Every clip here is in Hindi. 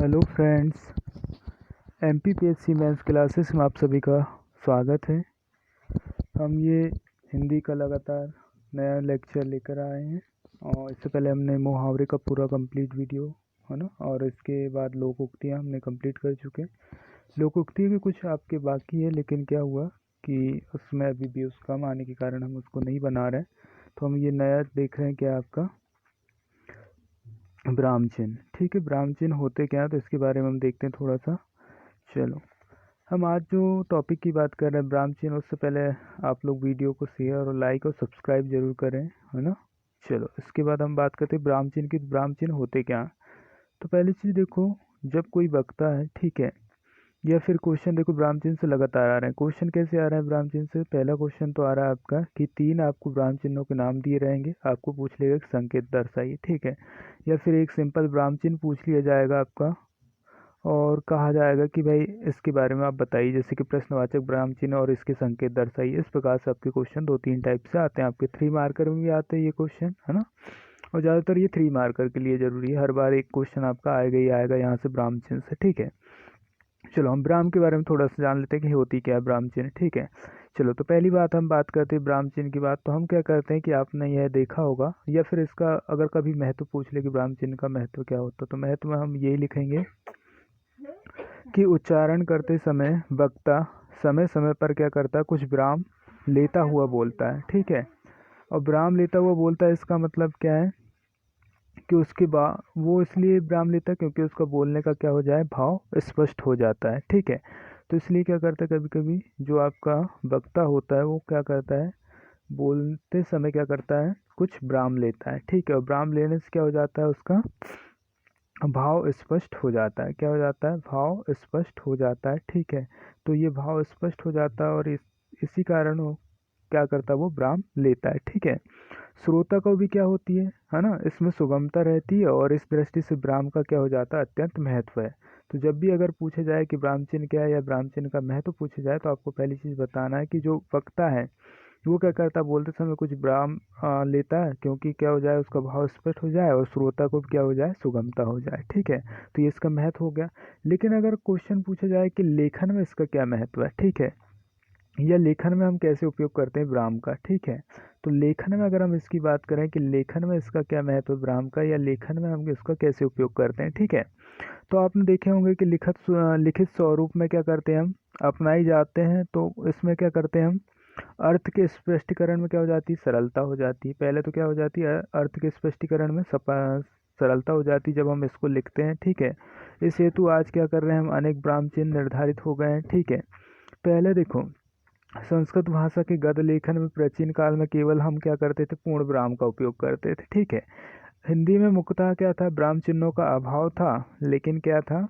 Hello friends, MPPSC mains classes में आप सभी का स्वागत है। हम ये हिंदी का लगातार नया लेक्चर लेकर आए हैं और इससे पहले हमने मुहावरे का पूरा कंप्लीट वीडियो है ना, और इसके बाद लोकोक्तियाँ हमने कंप्लीट कर चुके हैं। लोकोक्ति भी कुछ आपके बाकी है, लेकिन क्या हुआ कि उसमें अभी व्यूज़ कम आने के कारण हम उसको नहीं बना रहे हैं। तो हम ये नया देख रहे हैं क्या आपका ब्राह्म चिन्ह। ठीक है, ब्राह्म चिन्ह होते क्या हैं तो इसके बारे में हम देखते हैं थोड़ा सा। चलो, हम आज जो टॉपिक की बात कर रहे हैं ब्राह्म चिन्ह, उससे पहले आप लोग वीडियो को शेयर और लाइक और सब्सक्राइब जरूर करें, है ना। चलो, इसके बाद हम बात करते हैं ब्राह्म चिन्ह की। ब्राह्म चिन्ह होते क्या हैं। तो पहली चीज़ देखो, जब कोई बकता है, ठीक है, या फिर क्वेश्चन देखो ब्राह्म चिन्ह से लगातार आ रहे हैं। क्वेश्चन कैसे आ रहा है ब्राह्म चिन्ह से? पहला क्वेश्चन तो आ रहा है आपका कि 3 आपको ब्राह्म चिन्हों के नाम दिए रहेंगे, आपको पूछ लेगा कि संकेत दर्शाइए, ठीक है। या फिर एक सिंपल ब्राह्म चिन्ह पूछ लिया जाएगा आपका और कहा जाएगा कि भाई इसके बारे में आप बताइए, जैसे कि प्रश्नवाचक ब्राह्म चिन्ह और इसके संकेत दर्शाइए। इस प्रकार से आपके क्वेश्चन 2-3 टाइप से आते हैं। आपके 3 मार्कर में भी आते हैं ये क्वेश्चन, है ना। और ज़्यादातर ये 3 मार्कर के लिए ज़रूरी है। हर बार एक क्वेश्चन आपका आएगा ही आएगा यहाँ से ब्राह्म चिन्ह से, ठीक है। चलो, हम ब्राह्म के बारे में थोड़ा सा जान लेते हैं कि होती क्या है ब्राह्म चिन्ह, ठीक है। चलो, तो पहली बात हम बात करते हैं ब्राह्म चिन्ह की बात। तो हम क्या करते हैं कि आपने यह देखा होगा, या फिर इसका अगर कभी महत्व पूछ ले कि ब्राह्म चिन्ह का महत्व क्या होता है, तो महत्व में हम यही लिखेंगे कि उच्चारण करते समय वक्ता समय समय पर क्या करता है, कुछ विराम लेता हुआ बोलता है, ठीक है। और विराम लेता हुआ बोलता है, इसका मतलब क्या है कि उसके बाद वो इसलिए विराम लेता है क्योंकि उसका बोलने का क्या हो जाए, भाव स्पष्ट हो जाता है, ठीक है। तो इसलिए क्या करता है, कभी कभी जो आपका वक्ता होता है वो क्या करता है, बोलते समय क्या करता है, कुछ विराम लेता है, ठीक है। और विराम लेने से क्या हो जाता है, उसका भाव स्पष्ट हो जाता है। क्या हो जाता है, भाव स्पष्ट हो जाता है, ठीक है। तो ये भाव स्पष्ट हो जाता है और इसी कारण वो क्या करता है, वो विराम लेता है, ठीक है। श्रोता को भी क्या होती है ना, इसमें सुगमता रहती है और इस दृष्टि से विराम का क्या हो जाता है, अत्यंत महत्व है। तो जब भी अगर पूछे जाए कि ब्राह्म चिन्ह क्या है या ब्राह्म चिन्ह का महत्व पूछे जाए, तो आपको पहली चीज़ बताना है कि जो वक्ता है वो क्या करता है, बोलते समय कुछ विराम लेता है, क्योंकि क्या हो जाए, उसका भाव स्पष्ट हो जाए और श्रोता को भी क्या हो जाए, सुगमता हो जाए, ठीक है। तो ये इसका महत्व हो गया। लेकिन अगर क्वेश्चन पूछा जाए कि लेखन में इसका क्या महत्व है, ठीक है, या लेखन में हम कैसे उपयोग करते हैं ब्राह्म का, ठीक है। तो लेखन में अगर हम इसकी बात करें कि लेखन में इसका क्या महत्व है ब्राह्म का, या लेखन में हम इसका कैसे उपयोग करते हैं, ठीक है। तो आपने देखे होंगे कि लिखित स्वरूप में क्या करते हैं, हम अपनाई जाते हैं। तो इसमें क्या करते हैं, हम अर्थ के स्पष्टीकरण में क्या हो जाती है, सरलता हो जाती है। पहले तो क्या हो जाती है, अर्थ के स्पष्टीकरण में सरलता हो जाती है जब हम इसको लिखते हैं, ठीक है। इस हेतु आज क्या कर रहे हैं, हम अनेक ब्राह्म चिन्ह निर्धारित हो गए हैं, ठीक है। पहले देखो, संस्कृत भाषा के गद्य लेखन में प्राचीन काल में केवल हम क्या करते थे, पूर्ण विराम का उपयोग करते थे, ठीक है। हिंदी में मुख्यतः क्या था, ब्राह्म चिन्हों का अभाव था। लेकिन क्या था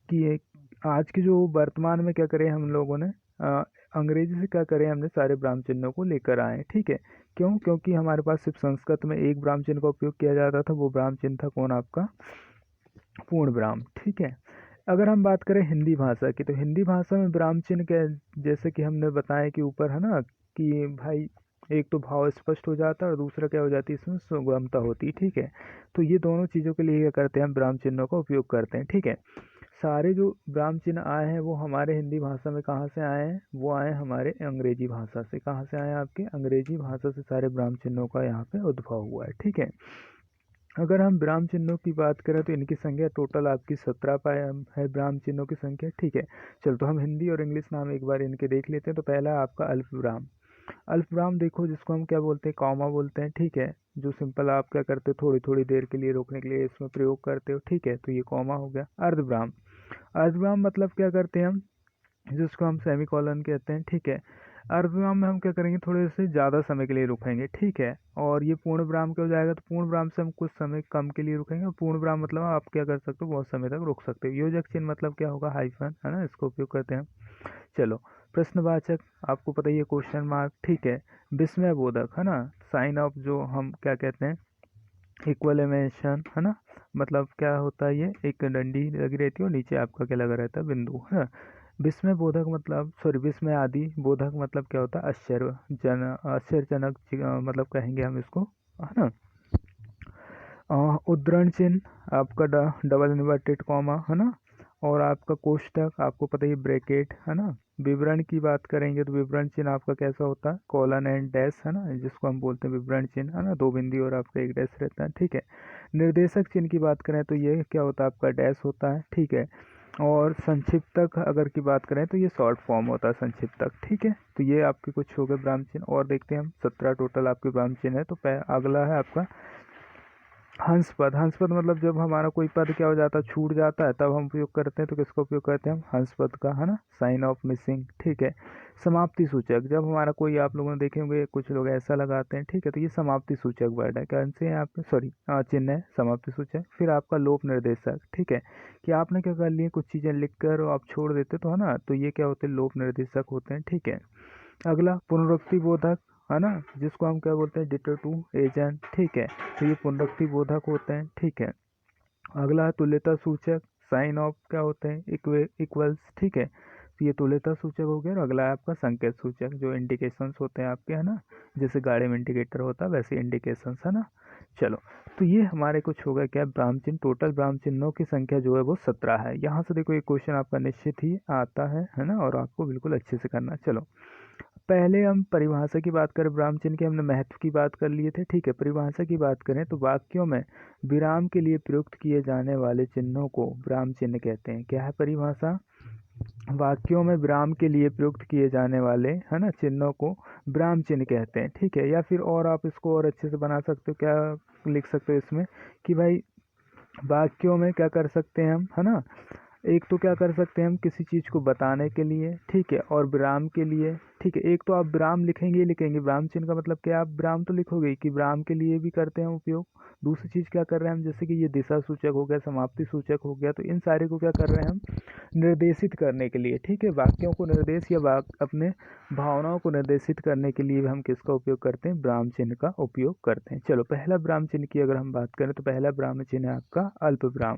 कि आज की जो वर्तमान में क्या करें हम लोगों ने, अंग्रेजी से क्या करें, हमने सारे ब्राह्म चिन्हों को लेकर आए, ठीक है। क्यों? क्योंकि हमारे पास सिर्फ संस्कृत में एक ब्राह्म चिन्ह का उपयोग किया जाता था, वो ब्राह्म चिन्ह था कौन, आपका पूर्ण विराम, ठीक है। अगर हम बात करें हिंदी भाषा की, तो हिंदी भाषा में विराम चिन्ह क्या, जैसे कि हमने बताया कि ऊपर, है ना, कि भाई एक तो भाव स्पष्ट हो जाता है और दूसरा क्या हो जाती है, इसमें सुगमता होती है, ठीक है। तो ये दोनों चीज़ों के लिए क्या करते हैं, हम विराम चिन्हों का उपयोग करते हैं, ठीक है। सारे जो ब्राह्म चिन्ह आए हैं वो हमारे हिंदी भाषा में कहाँ से आए हैं, वो आए हमारे अंग्रेजी भाषा से। कहाँ से आए हैं, आपके अंग्रेजी भाषा से सारे ब्राह्म चिन्हों का यहाँ पे उद्भव हुआ है, ठीक है। अगर हम ब्राह्म चिन्हों की बात करें तो इनकी संख्या टोटल आपकी 17 पाए है, ब्राह्म चिन्हों की संख्या, ठीक है। चलो, तो हम हिंदी और इंग्लिश नाम एक बार इनके देख लेते हैं। तो पहला है आपका अल्प विराम। अल्प विराम देखो, जिसको हम क्या बोलते हैं, कॉमा बोलते हैं, ठीक है। जो सिंपल आप क्या करते हो, थोड़ी थोड़ी देर के लिए रोकने के लिए इसमें प्रयोग करते हो, ठीक है। तो ये कॉमा हो गया। अर्ध विराम, अर्धविराम मतलब क्या करते हैं हम, जिसको हम सेमी कॉलन कहते हैं, ठीक है। अर्धविराम में हम क्या करेंगे, थोड़े से ज़्यादा समय के लिए रुकेंगे, ठीक है। और ये पूर्ण विराम क्या हो जाएगा, तो पूर्ण विराम से हम कुछ समय कम के लिए रुकेंगे। और पूर्ण विराम मतलब आप क्या कर सकते हो, बहुत समय तक रुक सकते हो। योजक चिन्ह मतलब क्या होगा, हाइफन, है ना, इसको उपयोग करते हैं। चलो, प्रश्नवाचक, आपको पता ही है, क्वेश्चन मार्क, ठीक है। विस्मय बोधक, है ना, साइन ऑफ, जो हम क्या कहते हैं, इक्वलेमेशन, है ना, मतलब क्या होता है, ये एक डंडी लगी रहती है और नीचे आपका क्या लगा रहता है, बिंदु, है ना। विस्मय बोधक मतलब, सॉरी, विस्मय आदि बोधक मतलब क्या होता है, आश्चर्यजनक मतलब कहेंगे हम इसको, है ना। उद्धरण चिन्ह आपका डबल इन्वर्टेड कॉमा, है ना, और आपका कोष्टक आपको पता ही ब्रैकेट, है ना। विवरण की बात करेंगे तो विवरण चिन्ह आपका कैसा होता है, कॉलन एंड डैश, है ना, जिसको हम बोलते हैं विवरण चिन्ह, है ना, 2 बिंदी और आपका 1 डैश रहता है, ठीक है। निर्देशक चिन्ह की बात करें तो ये क्या होता है, आपका डैश होता है, ठीक है। और संक्षिप्तक अगर की बात करें तो ये शॉर्ट फॉर्म होता है संक्षिप्तक, ठीक है। तो ये आपके कुछ हो गए ब्राह्म चिन्ह, और देखते हैं हम 17 टोटल आपके ब्राह्म चिन्ह है। तो अगला है आपका हंस पद। हंस पद मतलब जब हमारा कोई पद क्या हो जाता है, छूट जाता है, तब हम उपयोग करते हैं, तो किसका उपयोग करते हैं हम, हंस पद का, है ना, साइन ऑफ मिसिंग, ठीक है। समाप्ति सूचक, जब हमारा कोई, आप लोगों ने देखे होंगे कुछ लोग ऐसा लगाते हैं, ठीक है, तो ये समाप्ति सूचक वर्ड है, कौन से हैं आपके, सॉरी चिन्ह है समाप्ति सूचक। फिर आपका लोप निर्देशक, ठीक है, कि आपने क्या कर लिए, कुछ चीज़ें लिख कर आप छोड़ देते तो, है ना, तो ये क्या होते हैं, लोप निर्देशक होते हैं, ठीक है। अगला पुनरुक्ति बोधक, है ना, जिसको हम क्या बोलते हैं, डिटरटिव एजेंट, ठीक है। तो ये पुनरुक्ति बोधक होते हैं, ठीक है। अगला तुल्यता सूचक, साइन ऑफ क्या होते हैं, इक्वल्स, ठीक है। तो ये तुल्यता सूचक हो गया। और अगला है आपका संकेत सूचक, जो इंडिकेशंस होते हैं आपके, है ना, जैसे गाड़ी में इंडिकेटर होता है वैसे इंडिकेशंस, है ना। चलो, तो ये हमारे कुछ हो गया क्या, ब्राह्म चिन्ह। टोटल ब्राह्म चिन्हों की संख्या जो है वो 17 है। यहाँ से देखो, एक क्वेश्चन आपका निश्चित ही आता है ना, और आपको बिल्कुल अच्छे से करना है। चलो, पहले हम परिभाषा की बात करें, ब्राह्म चिन्ह के हमने महत्व की बात कर लिए थे, ठीक है। परिभाषा की बात करें तो वाक्यों में विराम के लिए प्रयुक्त किए जाने वाले चिन्हों को ब्राह्म चिन्ह कहते हैं। क्या है परिभाषा, वाक्यों में विराम के लिए प्रयुक्त किए जाने वाले, है ना, चिन्हों को ब्राह्म चिन्ह कहते हैं, ठीक है। या फिर और आप इसको और अच्छे से बना सकते हो, क्या लिख सकते हो इसमें, कि भाई वाक्यों में क्या कर सकते हैं हम, है ना, एक तो क्या कर सकते हैं हम, किसी चीज़ को बताने के लिए, ठीक है, और विराम के लिए, ठीक है। एक तो आप विराम लिखेंगे ही लिखेंगे, विराम चिन्ह का मतलब क्या, आप विराम तो लिखोगे ही कि विराम के लिए भी करते हैं उपयोग। दूसरी चीज़ क्या कर रहे हैं हम, जैसे कि ये दिशा सूचक हो गया, समाप्ति सूचक हो गया, तो इन सारे को क्या कर रहे हैं हम, निर्देशित करने के लिए, ठीक है। वाक्यों को निर्देश या अपने भावनाओं को निर्देशित करने के लिए हम किसका उपयोग करते हैं, ब्राह्म चिन्ह का उपयोग करते हैं। चलो, पहला ब्राह्म चिन्ह की अगर हम बात करें तो पहला ब्राह्म चिन्ह है आपका अल्प विराम।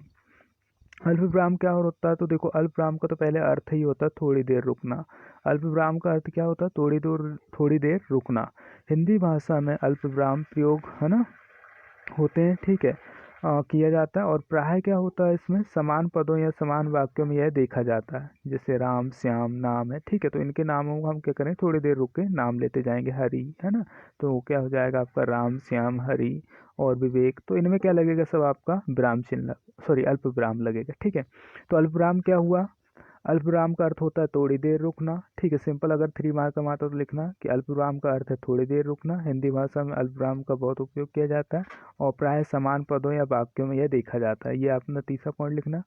अल्प विराम क्या होता है, तो देखो अल्प विराम का तो पहले अर्थ ही होता है थोड़ी देर रुकना। अल्प विराम का अर्थ क्या होता है, थोड़ी देर रुकना। हिंदी भाषा में अल्प विराम प्रयोग, है ना, होते हैं, ठीक है, किया जाता है। और प्राय क्या होता है, इसमें समान पदों या समान वाक्यों में यह देखा जाता है, जैसे राम श्याम नाम है, ठीक है, तो इनके नामों को हम क्या करें, थोड़ी देर रुक के नाम लेते जाएंगे, हरि, है ना, तो क्या हो जाएगा आपका राम श्याम हरि और विवेक। तो इनमें क्या लगेगा, सब आपका विराम चिन्ह, सॉरी अल्प विराम लगेगा, ठीक है। तो अल्प विराम क्या हुआ, अल्प विराम का अर्थ होता है थोड़ी देर रुकना, ठीक है। सिंपल अगर 3 मार्क का आता तो लिखना कि अल्प विराम का अर्थ है थोड़ी देर रुकना। हिंदी भाषा में अल्प विराम का बहुत उपयोग किया जाता है, और प्राय समान पदों या वाक्यों में यह देखा जाता है। ये आपने तीसरा पॉइंट लिखना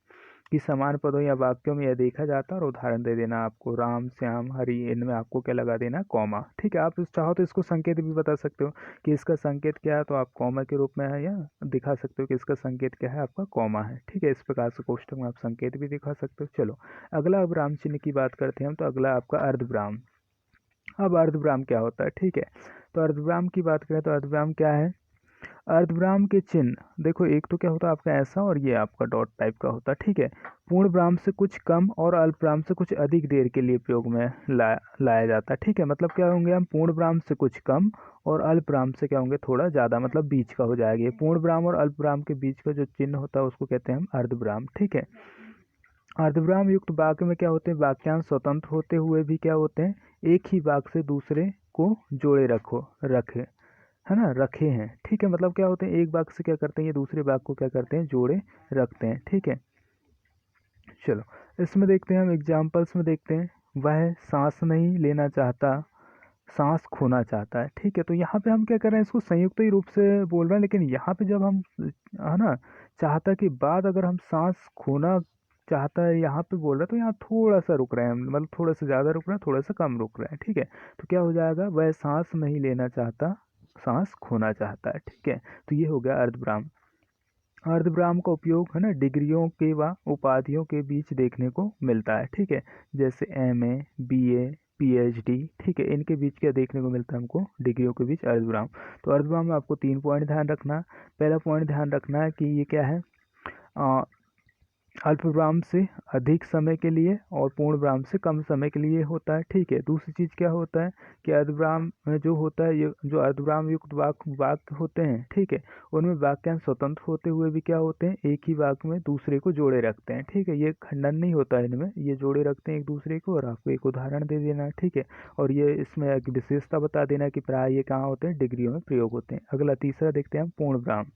कि समान पदों या वाक्यों में यह देखा जाता है, और उदाहरण दे देना आपको राम श्याम हरि, इनमें आपको क्या लगा देना, कॉमा, ठीक है। आप चाहो तो इसको संकेत भी बता सकते हो कि इसका संकेत क्या है, तो आप कॉमा के रूप में है, या दिखा सकते हो कि इसका संकेत क्या है, आपका कॉमा है, ठीक है। इस प्रकार से कोष्टक में आप संकेत भी दिखा सकते हो। चलो, अगला विराम चिन्ह की बात करते हैं हम, तो अगला आपका अर्धविराम। अब अर्धविराम क्या होता है, ठीक है, तो अर्धविराम की बात करें तो अर्धविराम क्या है, अर्धविराम के चिन्ह देखो, एक तो क्या होता है आपका ऐसा, और ये आपका डॉट टाइप का होता है, ठीक है। पूर्ण विराम से कुछ कम और अल्प विराम से कुछ अधिक देर के लिए प्रयोग में लाया जाता है, ठीक है। मतलब क्या होंगे हम, पूर्ण विराम से कुछ कम और अल्प विराम से क्या होंगे, थोड़ा ज़्यादा, मतलब बीच का हो जाएगा। ये पूर्ण विराम और अल्प विराम के बीच का जो चिन्ह होता है उसको कहते हैं हम अर्धविराम, ठीक है। अर्धविराम युक्त वाक्य में क्या होते हैं, वाक्यांश स्वतंत्र होते हुए भी क्या होते हैं, एक ही वाक्य से दूसरे को जोड़े रखे, है ना, रखे हैं, ठीक है। मतलब क्या होते हैं, एक वाक्य से क्या करते हैं, ये दूसरे वाक्य को क्या करते हैं, जोड़े रखते हैं, ठीक है। चलो, इसमें देखते हैं हम एग्जाम्पल्स में देखते हैं, वह सांस नहीं लेना चाहता, सांस खोना चाहता है, ठीक है। तो यहाँ पे हम क्या कर रहे हैं, इसको संयुक्त ही रूप से बोल रहे हैं, लेकिन यहाँ पे जब हम, है ना, चाहता के बाद अगर हम सांस खोना चाहता है यहाँ पे बोल रहे हैं, तो यहाँ थोड़ा सा रुक रहे हैं हम, मतलब थोड़ा सा ज़्यादा रुक रहे हैं, थोड़ा सा कम रुक रहे हैं, ठीक है। तो क्या हो जाएगा, वह सांस नहीं लेना चाहता, सांस खोना चाहता है, ठीक है। तो ये हो गया अर्धविराम। अर्धविराम का उपयोग, है ना, डिग्रियों के व उपाधियों के बीच देखने को मिलता है, ठीक है, जैसे MA BA PhD, ठीक है, इनके बीच क्या देखने को मिलता है हमको, डिग्रियों के बीच अर्धविराम। तो अर्धविराम में आपको 3 पॉइंट ध्यान रखना। पहला पॉइंट ध्यान रखना है कि ये क्या है, अल्प विराम से अधिक समय के लिए और पूर्ण विराम से कम समय के लिए होता है। ठीक है, दूसरी चीज़ क्या होता है कि अर्धविराम में जो होता है, ये जो अर्धविराम युक्त वाक्य होते हैं, ठीक है, उनमें वाक्यांश स्वतंत्र होते हुए भी क्या होते हैं, एक ही वाक्य में दूसरे को जोड़े रखते हैं। ठीक है, ये खंडन नहीं होता है इनमें, ये जोड़े रखते हैं एक दूसरे को। और आपको एक उदाहरण दे देना है। ठीक है, और ये इसमें एक विशेषता बता देना कि प्राय ये कहाँ होते हैं, डिग्रियों में प्रयोग होते हैं। अगला तीसरा देखते हैं हम, पूर्ण विराम।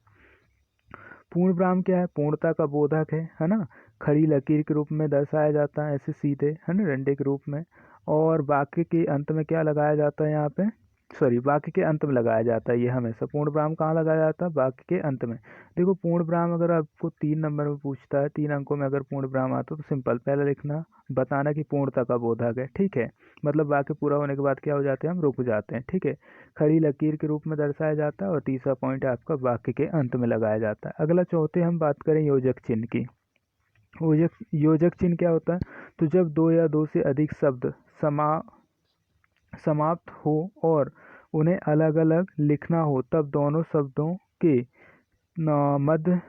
पूर्ण विराम क्या है, पूर्णता का बोधक है ना, खड़ी लकीर के रूप में दर्शाया जाता है, ऐसे सीधे, है ना, डंडे के रूप में। और वाक्य के अंत में क्या लगाया जाता है यहाँ पे, सॉरी, वाक्य के अंत में लगाया जाता है। ये हमेशा पूर्ण विराम कहाँ लगाया जाता है, वाक्य के अंत में। देखो, पूर्ण विराम अगर आपको 3 नंबर में पूछता है, 3 अंकों में अगर पूर्ण विराम आता है, तो सिंपल पहले लिखना, बताना कि पूर्णता का बोधक है। ठीक है, मतलब वाक्य पूरा होने के बाद क्या हो जाते हैं, हम रुक जाते हैं। ठीक है, खड़ी लकीर के रूप में दर्शाया जाता है। और तीसरा पॉइंट है आपका, वाक्य के अंत में लगाया जाता है। अगला चौथे हम बात करें योजक चिन्ह की। योजक चिन्ह क्या होता है, तो जब दो या दो से अधिक शब्द समाप्त हो और उन्हें अलग अलग लिखना हो, तब दोनों शब्दों के मध्य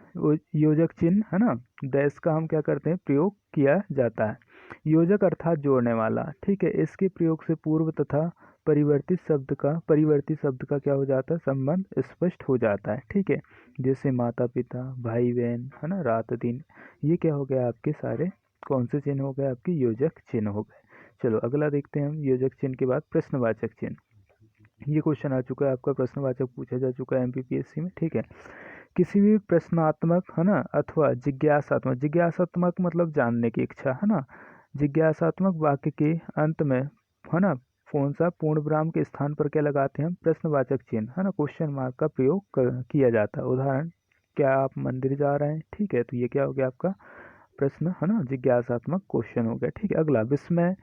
योजक चिन्ह, है ना, डैश का हम क्या करते हैं, प्रयोग किया जाता है। योजक अर्थात जोड़ने वाला। ठीक है, इसके प्रयोग से पूर्व तथा परिवर्तित शब्द का क्या हो जाता है, संबंध स्पष्ट हो जाता है। ठीक है, जैसे माता पिता, भाई बहन, है ना, रात दिन, ये क्या हो गया आपके सारे कौन से चिन्ह हो गए, आपके योजक चिन्ह हो गए। चलो अगला देखते हैं हम, योजक चिन्ह के बाद प्रश्नवाचक चिन्ह। ये क्वेश्चन आ चुका है आपका, प्रश्नवाचक पूछा जा चुका है एमपीपीएससी में। ठीक है, किसी भी प्रश्नात्मक, है ना, अथवा जिज्ञासात्मक मतलब जानने की इच्छा, है ना, जिज्ञासात्मक वाक्य के अंत में, है ना, कौन सा पूर्ण विराम के स्थान पर क्या लगाते हैं हम, प्रश्नवाचक चिन्ह, है ना, क्वेश्चन मार्क का प्रयोग किया जाता है। उदाहरण, क्या आप मंदिर जा रहे हैं। ठीक है, तो ये क्या हो गया आपका प्रश्न, है ना, जिज्ञासात्मक क्वेश्चन हो गया। ठीक है, अगला विस्मय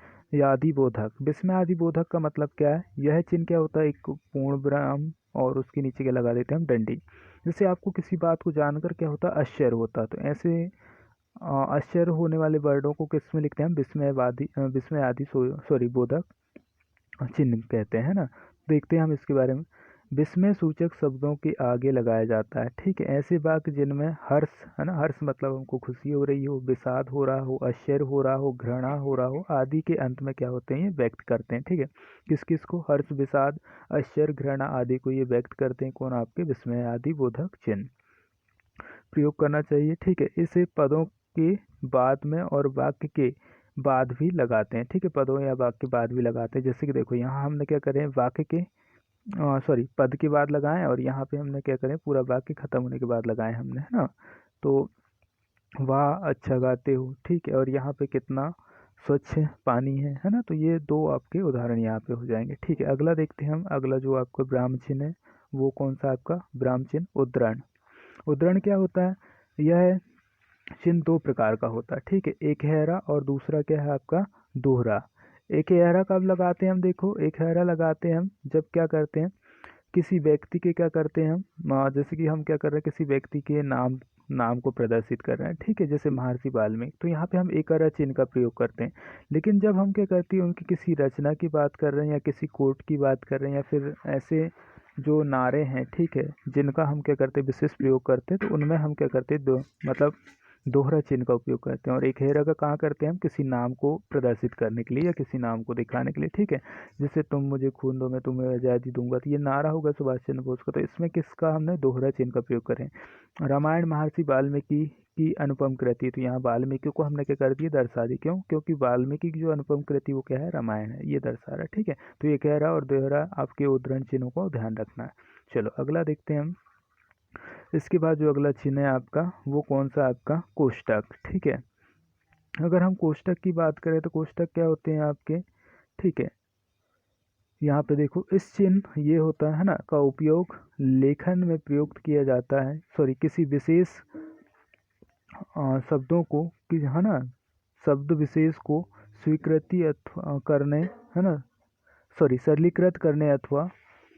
आदिबोधक। विस्मय आदिबोधक का मतलब क्या है, यह चिन्ह क्या होता है, एक पूर्ण विराम और उसके नीचे क्या लगा देते हैं हम, डंडी। जैसे आपको किसी बात को जानकर क्या होता है, आश्चर्य होता है, तो ऐसे आश्चर्य होने वाले वर्डों को किस में लिखते हैं हम, विस्मय आदि सॉरी बोधक चिन्ह कहते हैं ना। देखते हैं हम इसके बारे में। विस्मय सूचक शब्दों के आगे लगाया जाता है। ठीक है, ऐसे वाक्य जिनमें हर्ष, है ना, हर्ष मतलब हमको खुशी हो रही हो, विषाद हो रहा हो, आश्चर्य हो रहा हो, घृणा हो रहा हो आदि के अंत में क्या होते हैं, ये व्यक्त करते हैं। ठीक है, किस किस को, हर्ष, विषाद, आश्चर्य, घृणा आदि को ये व्यक्त करते हैं कौन, आपके विस्मय आदि बोधक चिन्ह प्रयोग करना चाहिए। ठीक है, इसे पदों के बाद में और वाक्य के बाद भी लगाते हैं। ठीक है, पदों या वाक्य के बाद भी लगाते हैं। जैसे कि देखो, यहाँ हमने क्या करें, वाक्य के सॉरी पद के बाद लगाएं, और यहाँ पे हमने क्या करें, पूरा वाक्य खत्म होने के बाद लगाएं हमने, है ना। तो वाह अच्छा गाते हो। ठीक है, और यहाँ पे कितना स्वच्छ पानी है ना। तो ये दो आपके उदाहरण यहाँ पे हो जाएंगे। ठीक है, अगला देखते हैं हम। अगला जो आपका ब्राह्म चिन्ह है, वो कौन सा आपका ब्राह्म चिन्ह, उद्धरण। उद्धरण क्या होता है, यह चिन्ह 2 प्रकार का होता है। ठीक है, एक हैरा और दूसरा क्या है आपका दोहरा। एक हैरा कब लगाते हैं हम, देखो, एक हैरा लगाते हैं हम जब क्या करते हैं, किसी व्यक्ति के क्या करते हैं हम, जैसे कि हम क्या कर रहे हैं, किसी व्यक्ति के नाम नाम को प्रदर्शित कर रहे हैं। ठीक है, जैसे महर्षि वाल्मीकि, तो यहाँ पे हम एकरा चिन्ह का प्रयोग करते हैं। लेकिन जब हम क्या करते हैं, उनकी किसी रचना की बात कर रहे हैं या किसी कोट की बात कर रहे हैं या फिर ऐसे जो नारे हैं, ठीक है, जिनका हम क्या करते हैं, विशेष प्रयोग करते हैं, तो उनमें हम क्या करते हैं, मतलब दोहरा चिन्ह का उपयोग करते हैं। और एक हेरा का कहाँ करते हैं हम, किसी नाम को प्रदर्शित करने के लिए या किसी नाम को दिखाने के लिए। ठीक है, जैसे तुम मुझे खून दो मैं तुम्हें आज़ादी दूंगा, तो ये नारा होगा सुभाष चंद्र बोस का, तो इसमें किसका हमने दोहरा चिन्ह का प्रयोग करें। रामायण महर्षि वाल्मीकि की अनुपम कृति, तो यहाँ वाल्मीकि को हमने क्या कर दिया, दर्शा दी। क्यों, क्योंकि वाल्मीकि की जो अनुपम कृति वो क्या है, रामायण है, ये दर्शा रहा है। ठीक है, तो ये कह रहा और दोहरा आपके उद्धरण चिन्हों को ध्यान रखना है। चलो अगला देखते हैं हम। इसके बाद जो अगला चिन्ह है आपका, वो कौन सा आपका, कोष्टक। ठीक है, अगर हम कोष्टक की बात करें तो कोष्टक क्या होते हैं आपके। ठीक है, यहाँ पे देखो, इस चिन्ह ये होता है ना, का उपयोग लेखन में प्रयुक्त किया जाता है, सॉरी किसी विशेष शब्दों को है ना, शब्द विशेष को स्वीकृति अथवा करने, है ना, सॉरी सरलीकृत करने अथवा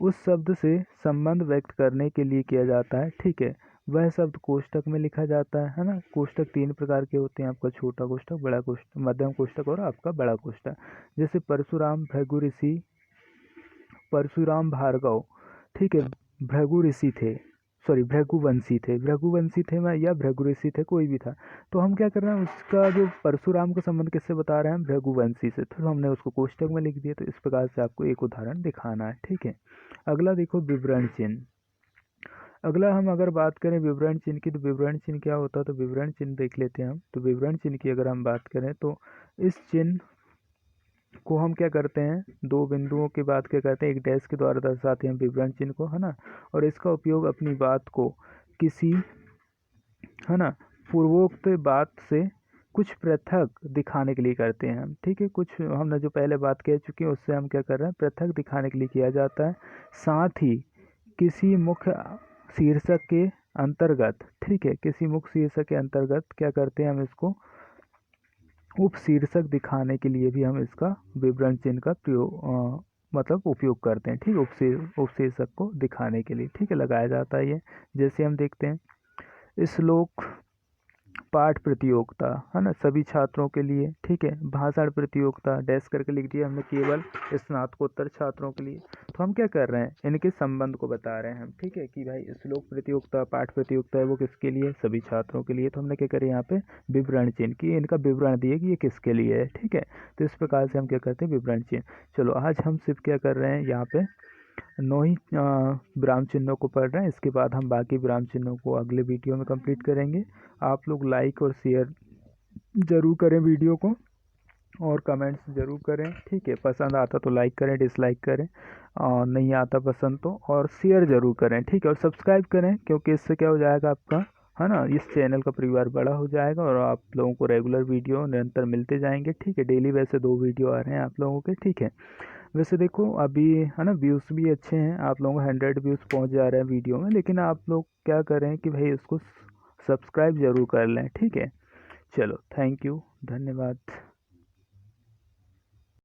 उस शब्द से संबंध व्यक्त करने के लिए किया जाता है। ठीक है, वह शब्द कोष्टक में लिखा जाता है ना। कोष्टक 3 प्रकार के होते हैं, आपका छोटा कोष्टक, बड़ा कोष्टक, मध्यम कोष्टक और आपका बड़ा कोष्टक। जैसे परशुराम भृगु ऋषि, परशुराम भार्गव, ठीक है, भृगु ऋषि थे, सॉरी भृगुवंशी थे, भृगुवंशी थे मैं या भृगु ऋषि थे, कोई भी था। तो हम क्या कर रहे हैं, उसका जो परशुराम का संबंध किससे बता रहे हैं, भृगुवंशी से, तो हमने उसको कोष्टक में लिख दिया। तो इस प्रकार से आपको एक उदाहरण दिखाना है, ठीक है। अगला देखो विवरण चिन्ह। अगला हम अगर बात करें विवरण चिन्ह की, तो विवरण चिन्ह क्या होता है, तो विवरण चिन्ह देख लेते हैं हम। तो विवरण चिन्ह की अगर हम बात करें तो इस चिन्ह को हम क्या करते हैं, दो बिंदुओं के बाद क्या करते हैं, एक डैश के द्वारा दर्शाते हैं विवरण चिन्ह को, है ना। और इसका उपयोग अपनी बात को किसी, है ना, पूर्वोक्त बात से कुछ पृथक दिखाने के लिए करते हैं हम, ठीक है। कुछ हमने जो पहले बात कह चुके हैं उससे हम क्या कर रहे हैं, पृथक दिखाने के लिए किया जाता है। साथ ही किसी मुख्य शीर्षक के अंतर्गत, ठीक है, किसी मुख्य शीर्षक के अंतर्गत क्या करते हैं हम इसको उप शीर्षक दिखाने के लिए भी हम इसका विवरण चिन्ह का प्रयोग मतलब उपयोग करते हैं, ठीक है। उप शीर्षक को दिखाने के लिए, ठीक है, लगाया जाता है ये। जैसे हम देखते हैं श्लोक पाठ प्रतियोगिता, है ना, सभी छात्रों के लिए, ठीक है। भाषण प्रतियोगिता डैश करके लिख दिया हमने, केवल स्नातकोत्तर छात्रों के लिए। तो हम क्या कर रहे हैं, इनके संबंध को बता रहे हैं हम, ठीक है, कि भाई श्लोक प्रतियोगिता पाठ प्रतियोगिता है वो किसके लिए, सभी छात्रों के लिए। तो हमने क्या करें यहाँ पे विवरण चिन्ह की, इनका विवरण दिए कि ये किसके लिए है, ठीक है। तो इस प्रकार से हम क्या करते हैं, विवरण चिन्ह। चलो आज हम सिर्फ क्या कर रहे हैं यहाँ पे 9 ही विराम चिन्हों को पढ़ रहे हैं। इसके बाद हम बाकी विराम चिन्हों को अगले वीडियो में कंप्लीट करेंगे। आप लोग लाइक और शेयर ज़रूर करें वीडियो को, और कमेंट्स ज़रूर करें, ठीक है। पसंद आता तो लाइक करें, डिसलाइक करें, और नहीं आता पसंद तो, और शेयर ज़रूर करें, ठीक है। और सब्सक्राइब करें, क्योंकि इससे क्या हो जाएगा आपका, है ना, इस चैनल का परिवार बड़ा हो जाएगा और आप लोगों को रेगुलर वीडियो निरंतर मिलते जाएंगे, ठीक है। डेली वैसे 2 वीडियो आ रहे हैं आप लोगों के, ठीक है। वैसे देखो अभी, है ना, व्यूज़ भी अच्छे हैं, आप लोगों को 100 व्यूज़ पहुंच जा रहे हैं वीडियो में, लेकिन आप लोग क्या करें कि भाई इसको सब्सक्राइब ज़रूर कर लें, ठीक है। चलो थैंक यू, धन्यवाद।